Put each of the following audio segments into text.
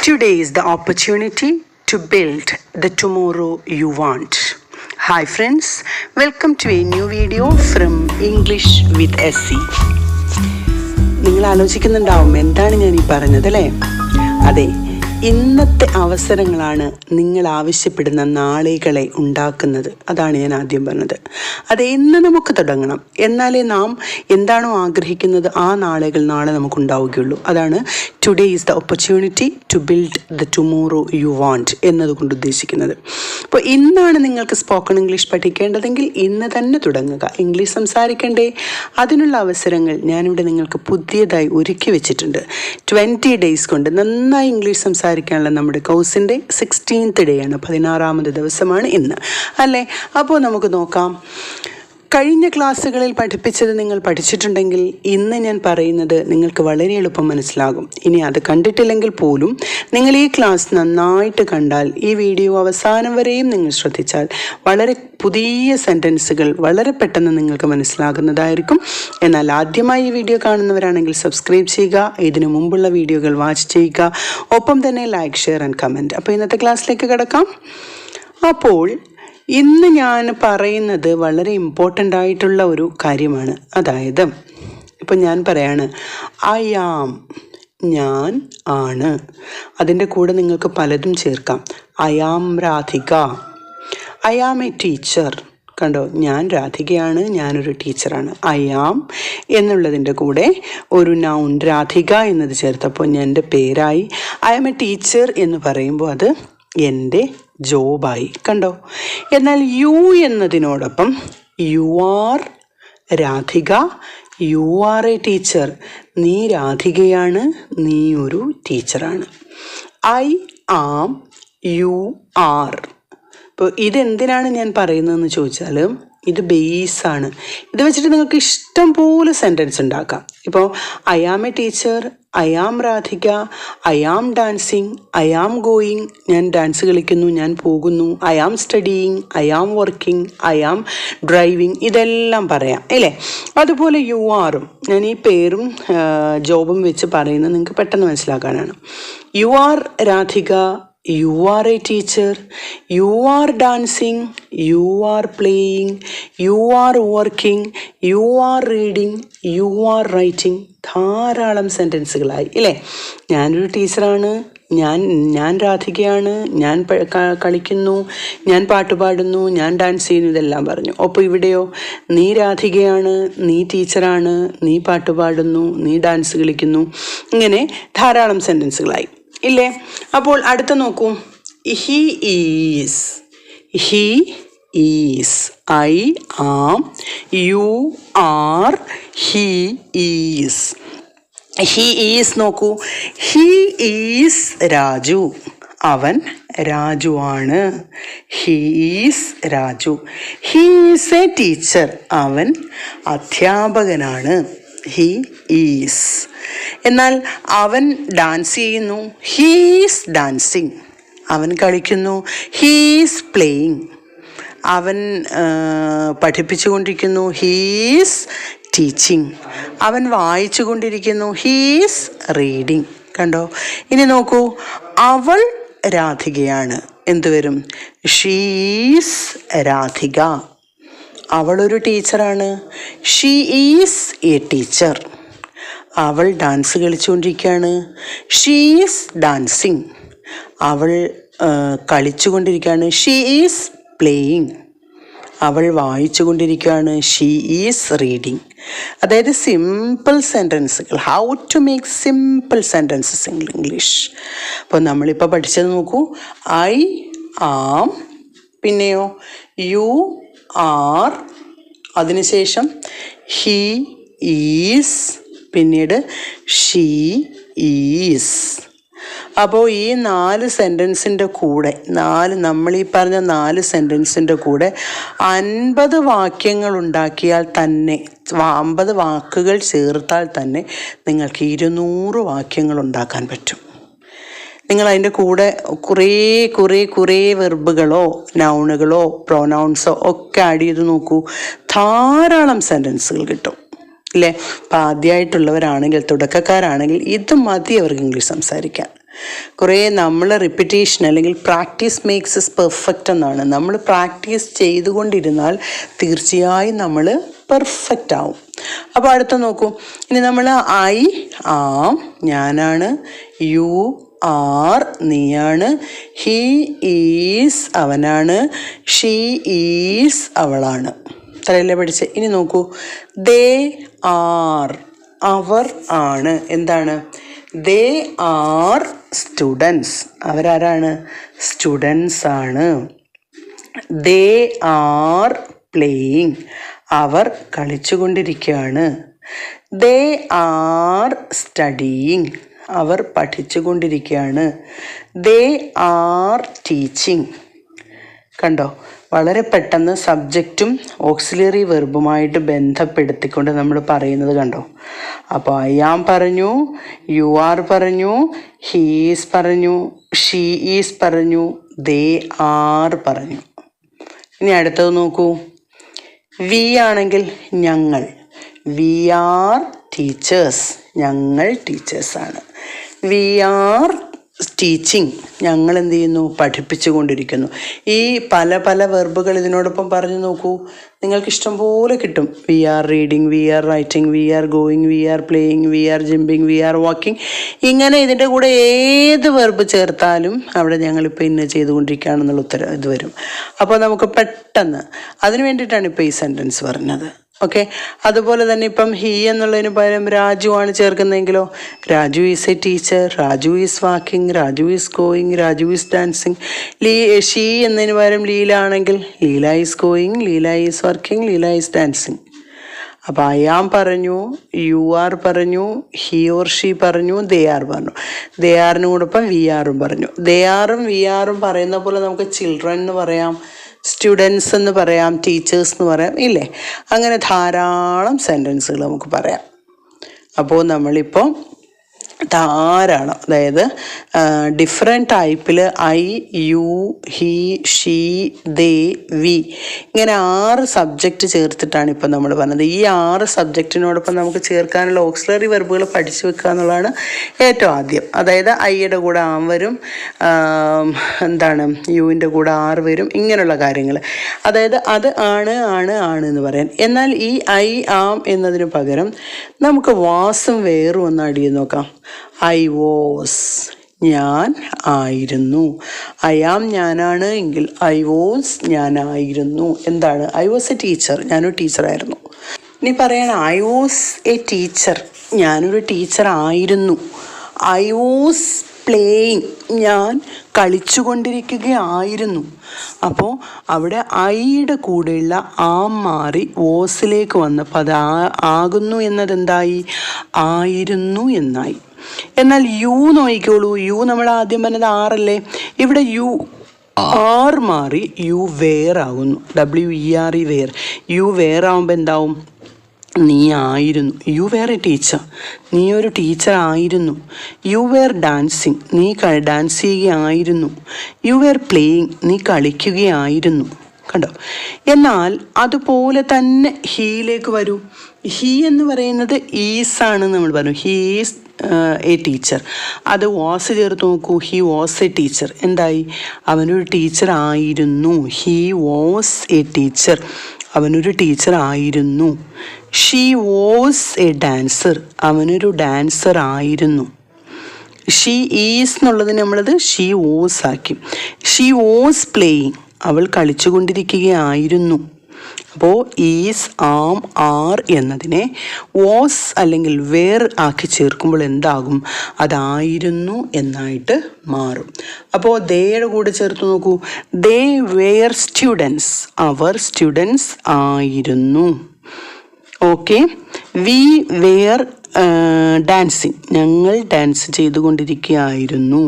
Today is the opportunity to build the tomorrow you want. Hi friends, welcome to a new video from English with Asee. നിങ്ങൾ ആലോചിക്കുന്നുണ്ടാവും എന്താണ് ഞാൻ ഈ പറഞ്ഞത് അല്ലേ? അതെ, ഇന്നത്തെ അവസരങ്ങളാണ് നിങ്ങൾ ആവശ്യപ്പെടുന്ന നാളുകളെ ഉണ്ടാക്കുന്നത്. അതാണ് ഞാൻ ആദ്യം പറഞ്ഞത്. അത് ഇന്ന് നമുക്ക് തുടങ്ങണം, എന്നാലേ നാം എന്താണോ ആഗ്രഹിക്കുന്നത് ആ നാളുകൾ നാളെ നമുക്കുണ്ടാവുകയുള്ളൂ. അതാണ് today is the opportunity to build the tomorrow you want എന്നതുകൊണ്ട് ഉദ്ദേശിക്കുന്നത്. അപ്പോൾ ഇന്നാണ് നിങ്ങൾക്ക് സ്പോക്കൺ ഇംഗ്ലീഷ് പഠിക്കേണ്ടതെങ്കിൽ ഇന്ന് തന്നെ തുടങ്ങുക. ഇംഗ്ലീഷ് സംസാരിക്കണ്ടേ? അതിനുള്ള അവസരങ്ങൾ ഞാനിവിടെ നിങ്ങൾക്ക് പുതിയതായി ഒരുക്കി വെച്ചിട്ടുണ്ട്. 20 days കൊണ്ട് നന്നായി ഇംഗ്ലീഷ് സംസാരിക്കാനുള്ള നമ്മുടെ കോഴ്സിൻ്റെ 16th day ആണ്, 16ാമത് ദിവസമാണ് ഇന്ന് അല്ലേ? അപ്പോൾ നമുക്ക് നോക്കാം. കഴിഞ്ഞ ക്ലാസ്സുകളിൽ പഠിപ്പിച്ചത് നിങ്ങൾ പഠിച്ചിട്ടുണ്ടെങ്കിൽ ഇന്ന് ഞാൻ പറയുന്നത് നിങ്ങൾക്ക് വളരെ എളുപ്പം മനസ്സിലാകും. ഇനി അത് കണ്ടിട്ടില്ലെങ്കിൽ പോലും നിങ്ങൾ ഈ ക്ലാസ് നന്നായിട്ട് കണ്ടാൽ, ഈ വീഡിയോ അവസാനം വരെയും നിങ്ങൾ ശ്രദ്ധിച്ചാൽ വളരെ പുതിയ സെൻറ്റൻസുകൾ വളരെ പെട്ടെന്ന് നിങ്ങൾക്ക് മനസ്സിലാകുന്നതായിരിക്കും. എന്നാൽ ആദ്യമായി ഈ വീഡിയോ കാണുന്നവരാണെങ്കിൽ സബ്സ്ക്രൈബ് ചെയ്യുക, ഇതിനു മുമ്പുള്ള വീഡിയോകൾ വാച്ച് ചെയ്യുക, ഒപ്പം തന്നെ ലൈക്ക്, ഷെയർ ആൻഡ് കമൻറ്റ്. അപ്പോൾ ഇന്നത്തെ ക്ലാസ്സിലേക്ക് കിടക്കാം. അപ്പോൾ ഇന്ന് ഞാൻ പറയുന്നത് വളരെ ഇമ്പോർട്ടൻ്റ് ആയിട്ടുള്ള ഒരു കാര്യമാണ്. അതായത് ഇപ്പം ഞാൻ പറയാണ് ഐ ആം, ഞാൻ ആണ്. അതിൻ്റെ കൂടെ നിങ്ങൾക്ക് പലതും ചേർക്കാം. I am Radhika, I am a teacher. കണ്ടോ, ഞാൻ രാധികയാണ്, ഞാനൊരു ടീച്ചറാണ്. ഐ ആം എന്നുള്ളതിൻ്റെ കൂടെ ഒരു നൗൺ രാധിക എന്നത് ചേർത്തപ്പോൾ എൻ്റെ പേരായി. ഐ ആം എ ടീച്ചർ എന്ന് പറയുമ്പോൾ അത് എൻ്റെ ജോബായി. കണ്ടോ? എന്നാൽ യു എന്നതിനോടൊപ്പം you are Radhika, you are a teacher. നീ രാധികയാണ്, നീ ഒരു ടീച്ചറാണ്. I am, you are. ഇപ്പോൾ ഇതെന്തിനാണ് ഞാൻ പറയുന്നതെന്ന് ചോദിച്ചാൽ ഇത് ബേസാണ്. ഇത് വെച്ചിട്ട് നിങ്ങൾക്ക് ഇഷ്ടം പോലെ സെൻറ്റൻസ് ഉണ്ടാക്കാം. ഇപ്പോൾ I am a teacher, I am Radhika, I am dancing, I am going, ഞാൻ ഡാൻസ് കളിക്കുന്നു, ഞാൻ പോകുന്നു. I am studying, I am working, I am driving, ഇതെല്ലാം പറയാം അല്ലേ? അതുപോലെ യു ആറും, ഞാൻ ഈ പേരും ജോബും വെച്ച് പറയുന്നത് നിങ്ങൾക്ക് പെട്ടെന്ന് മനസ്സിലാക്കാനാണ്. You are Radhika, you are a teacher, you are dancing, you are playing, you are working, you are reading, you are writing. ധാരാളം സെൻറ്റൻസുകളായി ഇല്ലേ? ഞാനൊരു ടീച്ചറാണ്, ഞാൻ രാധികയാണ്, ഞാൻ കളിക്കുന്നു, ഞാൻ പാട്ടുപാടുന്നു, ഞാൻ ഡാൻസ് ചെയ്യുന്നു, ഇതെല്ലാം പറഞ്ഞു. അപ്പോൾ ഇവിടെയോ നീ രാധികയാണ്, നീ ടീച്ചറാണ്, നീ പാട്ടുപാടുന്നു, നീ ഡാൻസ് കളിക്കുന്നു, ഇങ്ങനെ ധാരാളം സെൻറ്റൻസുകളായി ഇല്ലേ? അപ്പോൾ അടുത്ത നോക്കൂ. He is, he is, I am, you are, he is. He is നോക്കൂ. ഹി ഈസ് രാജു, അവൻ രാജുവാണ്. He is Raju. He is a teacher, അവൻ അധ്യാപകനാണ്. He is. എന്നാൽ അവൻ ഡാൻസ് ചെയ്യുന്നു, ഹീസ് ഡാൻസിങ്. അവൻ കളിക്കുന്നു, ഹീസ് പ്ലേയിങ്. അവൻ പഠിപ്പിച്ചു കൊണ്ടിരിക്കുന്നു, ഹീസ് ടീച്ചിങ്. അവൻ വായിച്ചു കൊണ്ടിരിക്കുന്നു, ഹീസ് റീഡിങ്. കണ്ടോ? ഇനി നോക്കൂ, അവൾ രാധികയാണ്. എന്തുവരും? ഷീസ് രാധിക. അവളൊരു ടീച്ചറാണ്, ഷീ ഈസ് എ ടീച്ചർ. അവൾ ഡാൻസ് കളിച്ചുകൊണ്ടിരിക്കുകയാണ്, ഷീ ഈസ് ഡാൻസിങ്. അവൾ കളിച്ചുകൊണ്ടിരിക്കുകയാണ്, ഷീ ഈസ് പ്ലേയിങ്. അവൾ വായിച്ചു കൊണ്ടിരിക്കുകയാണ്, ഷീ ഈസ് റീഡിങ്. അതായത് സിമ്പിൾ സെൻറ്റൻസുകൾ, how to make simple sentences in English. അപ്പോൾ നമ്മളിപ്പോൾ പഠിച്ചത് നോക്കൂ. ഐ ആം, പിന്നെയോ യു ആർ, അതിനുശേഷം ഹി ഈസ്, പിന്നീട് ഷീ ഈസ്. അപ്പോൾ ഈ 4 സെൻറ്റൻസിൻ്റെ കൂടെ, നമ്മളീ പറഞ്ഞ 4 സെൻറ്റൻസിൻ്റെ കൂടെ 50 വാക്യങ്ങൾ ഉണ്ടാക്കിയാൽ തന്നെ, 50 വാക്കുകൾ ചേർത്താൽ തന്നെ നിങ്ങൾക്ക് 200 വാക്യങ്ങൾ ഉണ്ടാക്കാൻ പറ്റും. നിങ്ങൾ അതിൻ്റെ കൂടെ കുറേ വെർബുകളോ നൗണുകളോ പ്രൊനൗൺസോ ഒക്കെ ആഡ് ചെയ്ത് നോക്കൂ, ധാരാളം സെൻറ്റൻസുകൾ കിട്ടും അല്ലേ? അപ്പോൾ ആദ്യമായിട്ടുള്ളവരാണെങ്കിൽ, തുടക്കക്കാരാണെങ്കിൽ ഇത് മതി അവർക്ക് ഇംഗ്ലീഷ് സംസാരിക്കാൻ. കുറേ നമ്മൾ റിപ്പീറ്റേഷൻ അല്ലെങ്കിൽ പ്രാക്ടീസ് മേക്സ് ഇസ് പെർഫെക്റ്റ് എന്നാണ്. നമ്മൾ പ്രാക്ടീസ് ചെയ്തുകൊണ്ടിരുന്നാൽ തീർച്ചയായും നമ്മൾ പെർഫെക്റ്റ് ആവും. അപ്പോൾ അടുത്ത നോക്കൂ. ഇനി നമ്മൾ ഐ ആം ഞാനാണ്, യു ആർ നീയാണ്, ഹി ഈസ് അവനാണ്, ഷീ ഈസ് അവളാണ്. ഇത്രയല്ലേ പഠിച്ച്. ഇനി നോക്കൂ. ദേ ആർ അവർ ആണ്. എന്താണ്? They are students. അവരാരാണ്? സ്റ്റുഡൻസ് ആണ്. They are playing. അവർ കളിച്ചുകൊണ്ടിരിക്കുകയാണ്. They are studying. അവർ പഠിച്ചുകൊണ്ടിരിക്കുകയാണ്. They are teaching. കണ്ടോ? വളരെ പെട്ടെന്ന് സബ്ജക്റ്റും ഓക്സിലറി വെർബുമായിട്ട് ബന്ധപ്പെടുത്തിക്കൊണ്ട് നമ്മൾ പറയുന്നത് കണ്ടോ. അപ്പോൾ ഐ ആം പറഞ്ഞു, യു ആർ പറഞ്ഞു, ഹീസ് പറഞ്ഞു, ഷീ ഈസ് പറഞ്ഞു, ദേ ആർ പറഞ്ഞു. ഇനി അടുത്തത് നോക്കൂ. വി ആണെങ്കിൽ ഞങ്ങൾ, വി ആർ ടീച്ചേഴ്സ്. ഞങ്ങൾ ടീച്ചേഴ്സാണ്. V R teaching. ഞങ്ങൾ എന്ത് ചെയ്യുന്നു? പഠിപ്പിച്ചു കൊണ്ടിരിക്കുന്നു. ഈ പല പല വെർബുകൾ ഇതിനോടൊപ്പം പറഞ്ഞു നോക്കൂ. നിങ്ങൾക്ക് ഇഷ്ടം പോലെ കിട്ടും. We are reading, we are writing, we are going, we are playing, we are jumping, we are walking. ഇങ്ങനെ ഇതിൻ്റെ കൂടെ ഏത് വെർബ് ചേർത്താലും അവിടെ ഞങ്ങളിപ്പോൾ ഇന്ന് ചെയ്തുകൊണ്ടിരിക്കുകയാണെന്നുള്ള ഉത്തരം ഇത് വരും. അപ്പോൾ നമുക്ക് പെട്ടെന്ന് അതിന് വേണ്ടിയിട്ടാണ് ഇപ്പോൾ ഈ സെൻറ്റൻസ് പറഞ്ഞത്. ഓക്കെ. അതുപോലെ തന്നെ ഇപ്പം ഹി എന്നുള്ളതിന് പകരം രാജു ആണ് ചേർക്കുന്നതെങ്കിലോ, Raju is a teacher, Raju is walking, Raju is going, Raju is dancing. She എന്നതിന് പകരം ലീല ആണെങ്കിൽ Leela is going, Leela is working, Leela is dancing. അപ്പോൾ ഐ ആം പറഞ്ഞു, യു ആർ പറഞ്ഞു, ഹി ഓർ ഷീ പറഞ്ഞു, ദേ ആർ പറഞ്ഞു. ദേ ആറിനോടൊപ്പം വി ആറും പറഞ്ഞു. ദേ ആറും വി ആറും പറയുന്ന പോലെ നമുക്ക് ചിൽഡ്രൻ എന്ന് പറയാം, സ്റ്റുഡൻസ് എന്ന് പറയാം, ടീച്ചേഴ്സ് എന്ന് പറയാം, ഇല്ലേ? അങ്ങനെ ധാരാളം സെൻറ്റൻസുകൾ നമുക്ക് പറയാം. അപ്പോൾ നമ്മളിപ്പോൾ ധാരാളം, അതായത് ഡിഫറെൻറ്റ് ടൈപ്പിൽ I, you, he, she, they, we, ഇങ്ങനെ 6 സബ്ജക്റ്റ് ചേർത്തിട്ടാണ് ഇപ്പം നമ്മൾ പറഞ്ഞത്. ഈ 6 സബ്ജക്റ്റിനോടൊപ്പം നമുക്ക് ചേർക്കാനുള്ള ഓക്സിലറി വെർബുകൾ പഠിച്ചു വെക്കുക എന്നുള്ളതാണ് ഏറ്റവും ആദ്യം. അതായത് ഐയുടെ കൂടെ ആം വരും, യുവിൻ്റെ കൂടെ ആർ വരും, ഇങ്ങനെയുള്ള കാര്യങ്ങൾ. അതായത് അത് ആണ് എന്ന് പറയാൻ. എന്നാൽ ഈ ഐ ആം എന്നതിന് പകരം നമുക്ക് വാസും വേറും ഒന്ന് ആഡ് ചെയ്ത് നോക്കാം. ഐ വാസ് ഞാൻ ആയിരുന്നു. ഐ ആം ഞാനാണ് എങ്കിൽ ഐ വാസ് ഞാനായിരുന്നു. എന്താണ്? I was A teacher. ഞാനൊരു ടീച്ചറായിരുന്നു. ഇനി പറയണം ഐ വാസ് എ ടീച്ചർ. ഞാനൊരു ടീച്ചർ ആയിരുന്നു. I was playing. ഞാൻ കളിച്ചുകൊണ്ടിരിക്കുകയായിരുന്നു. അപ്പോൾ അവിടെ ഐയുടെ കൂടെയുള്ള ആം മാറി വോസിലേക്ക് വന്നപ്പോൾ അത് ആകുന്നു എന്നതെന്തായി? ആയിരുന്നു എന്നായി. എന്നാൽ യു നോക്കിക്കോളൂ. യു നമ്മൾ ആദ്യം പറഞ്ഞത് ആറല്ലേ. ഇവിടെ യു ആർ മാറി യു വേർ ആകുന്നു. WERE were. യു വേർ ആകുമ്പോൾ എന്താവും? നീ ആയിരുന്നു. You were a teacher. നീ ഒരു ടീച്ചർ ആയിരുന്നു. You were dancing. നീ ഡാൻസ് ചെയ്യുകയായിരുന്നു. You were playing. നീ കളിക്കുകയായിരുന്നു. കണ്ടോ? എന്നാൽ അതുപോലെ തന്നെ ഹീയിലേക്ക് വരൂ. ഹീ എന്ന് പറയുന്നത് ഈസാണെന്ന് നമ്മൾ പറഞ്ഞു. He is a teacher. അത് വാസ് ചേർത്ത് നോക്കൂ. He was A teacher. എന്തായി? അവനൊരു ടീച്ചർ ആയിരുന്നു. He was A teacher. അവനൊരു ടീച്ചർ ആയിരുന്നു. She was A dancer. അവനൊരു ഡാൻസർ ആയിരുന്നു. ഷീ ഈസ് എന്നുള്ളതിന് നമ്മളത് ഷീ വാസ് ആക്കി. She was playing. അവൾ കളിച്ചുകൊണ്ടിരിക്കുകയായിരുന്നു. അപ്പോൾ ഈസ്, ആം, ആർ എന്നതിനെ വാസ് അല്ലെങ്കിൽ വേർ ആക്കി ചേർക്കുമ്പോൾ എന്താകും? അതായിരുന്നു എന്നായിട്ട് മാറും. അപ്പോൾ ദേയുടെ കൂടെ ചേർത്ത് നോക്കൂ. They were students. അവർ സ്റ്റുഡൻസ് ആയിരുന്നു. ഓക്കെ. We were dancing. ഞങ്ങൾ ഡാൻസ് ചെയ്തുകൊണ്ടിരിക്കുകയായിരുന്നു.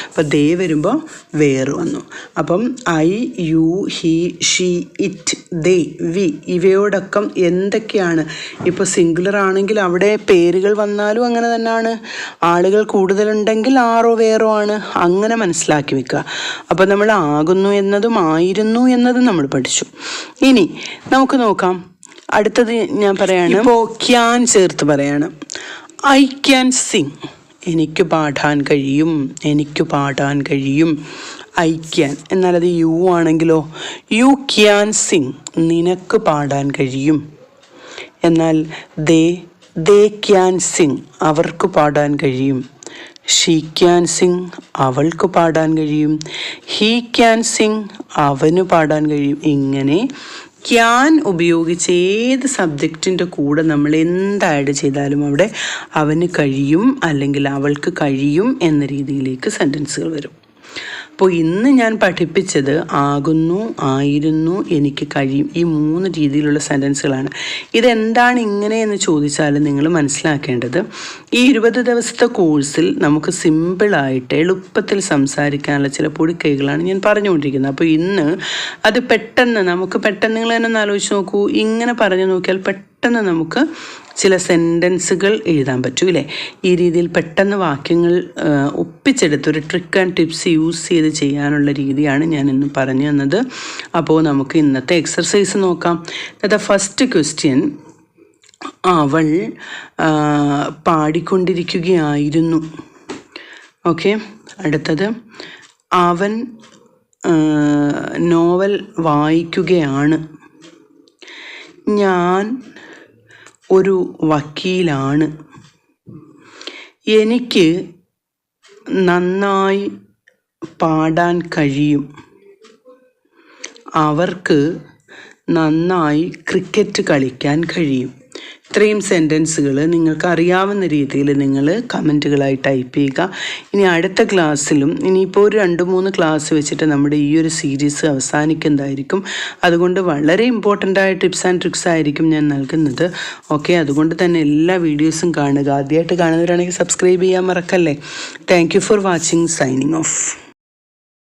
അപ്പോൾ ദേ വരുമ്പോൾ വേർ വന്നു. അപ്പം I, you, he, she, it, they, we ഇവയോടൊപ്പം എന്തൊക്കെയാണ്? ഇപ്പോൾ സിംഗുലർ ആണെങ്കിൽ അവിടെ പേരുകൾ വന്നാലും അങ്ങനെ തന്നെയാണ്. ആളുകൾ കൂടുതലുണ്ടെങ്കിൽ ആറോ വേറോ ആണ്. അങ്ങനെ മനസ്സിലാക്കി വെക്കുക. അപ്പോൾ നമ്മൾ ആകുന്നു എന്നതും ആയിരുന്നു എന്നതും നമ്മൾ പഠിച്ചു. ഇനി നമുക്ക് നോക്കാം. അടുത്തത് ഞാൻ പറയാണ്. ഇപ്പോൾ ക്യാൻ ചേർത്ത് പറയാണ്. I can Singh. എനിക്ക് പാടാൻ കഴിയും, എനിക്ക് പാടാൻ കഴിയും. ഐ ക്യാൻ, എന്നാൽ അത് യു ആണെങ്കിലോ, യു ക്യാൻ സിങ്, നിനക്ക് പാടാൻ കഴിയും. എന്നാൽ ദേ ക്യാൻ സിങ്, അവർക്ക് പാടാൻ കഴിയും. ഷീ ക്യാൻ സിങ്, അവൾക്ക് പാടാൻ കഴിയും. ഹീ ക്യാൻ സിങ്, അവന് പാടാൻ കഴിയും. ഇങ്ങനെ ക്യാൻ ഉപയോഗിച്ച് ഏത് സബ്ജക്റ്റിൻ്റെ കൂടെ നമ്മൾ എന്ത് ആഡ് ചെയ്താലും അവിടെ അവന് കഴിയും അല്ലെങ്കിൽ അവൾക്ക് കഴിയും എന്ന രീതിയിലേക്ക് സെൻറ്റൻസുകൾ വരും. അപ്പോൾ ഇന്ന് ഞാൻ പഠിപ്പിച്ചത് ആകുന്നു, ആയിരുന്നു, എനിക്ക് കഴിയും, ഈ 3 രീതിയിലുള്ള സെൻറ്റൻസുകളാണ്. ഇതെന്താണ് ഇങ്ങനെ എന്ന് ചോദിച്ചാൽ നിങ്ങൾ മനസ്സിലാക്കേണ്ടത്, ഈ 20 ദിവസത്തെ കോഴ്സിൽ നമുക്ക് സിമ്പിളായിട്ട് എളുപ്പത്തിൽ സംസാരിക്കാനുള്ള ചില പൊടിക്കൈകളാണ് ഞാൻ പറഞ്ഞുകൊണ്ടിരിക്കുന്നത്. അപ്പോൾ ഇന്ന് അത് പെട്ടെന്ന് നിങ്ങൾ തന്നെ ഒന്ന് ആലോചിച്ച് നോക്കൂ. ഇങ്ങനെ പറഞ്ഞു നോക്കിയാൽ പെട്ടെന്ന് നമുക്ക് ചില സെൻറ്റൻസുകൾ എഴുതാൻ പറ്റും അല്ലേ. ഈ രീതിയിൽ പെട്ടെന്ന് വാക്യങ്ങൾ ഒപ്പിച്ചെടുത്ത് ഒരു ട്രിക്ക് ആൻഡ് ടിപ്സ് യൂസ് ചെയ്ത് ചെയ്യാനുള്ള രീതിയാണ് ഞാൻ ഇന്ന് പറഞ്ഞു തന്നത്. അപ്പോൾ നമുക്ക് ഇന്നത്തെ എക്സർസൈസ് നോക്കാം. ദ ഫസ്റ്റ് ക്വസ്റ്റ്യൻ, അവൾ പാടിക്കൊണ്ടിരിക്കുകയായിരുന്നു. ഓക്കെ, അടുത്തത്, അവൻ നോവൽ വായിക്കുകയാണ്. ഞാൻ ഒരു വക്കീലാണ്. എനിക്ക് നന്നായി പാടാൻ കഴിയും. അവർക്ക് നന്നായി ക്രിക്കറ്റ് കളിക്കാൻ കഴിയും. ഇത്രയും സെൻറ്റൻസുകൾ നിങ്ങൾക്ക് അറിയാവുന്ന രീതിയിൽ നിങ്ങൾ കമൻറ്റുകളായി ടൈപ്പ് ചെയ്യുക. ഇനി അടുത്ത ക്ലാസ്സിലും ഇനിയിപ്പോൾ ഒരു 2-3 ക്ലാസ് വെച്ചിട്ട് നമ്മുടെ ഈ ഒരു സീരീസ് അവസാനിക്കുന്നതായിരിക്കും. അതുകൊണ്ട് വളരെ ഇമ്പോർട്ടൻ്റായ ടിപ്സ് ആൻഡ് ട്രിക്സ് ആയിരിക്കും ഞാൻ നൽകുന്നത്. ഓക്കെ, അതുകൊണ്ട് തന്നെ എല്ലാ വീഡിയോസും കാണുക. ആദ്യമായിട്ട് കാണുന്നവരാണെങ്കിൽ സബ്സ്ക്രൈബ് ചെയ്യാൻ മറക്കല്ലേ. Thank you for watching. Signing off.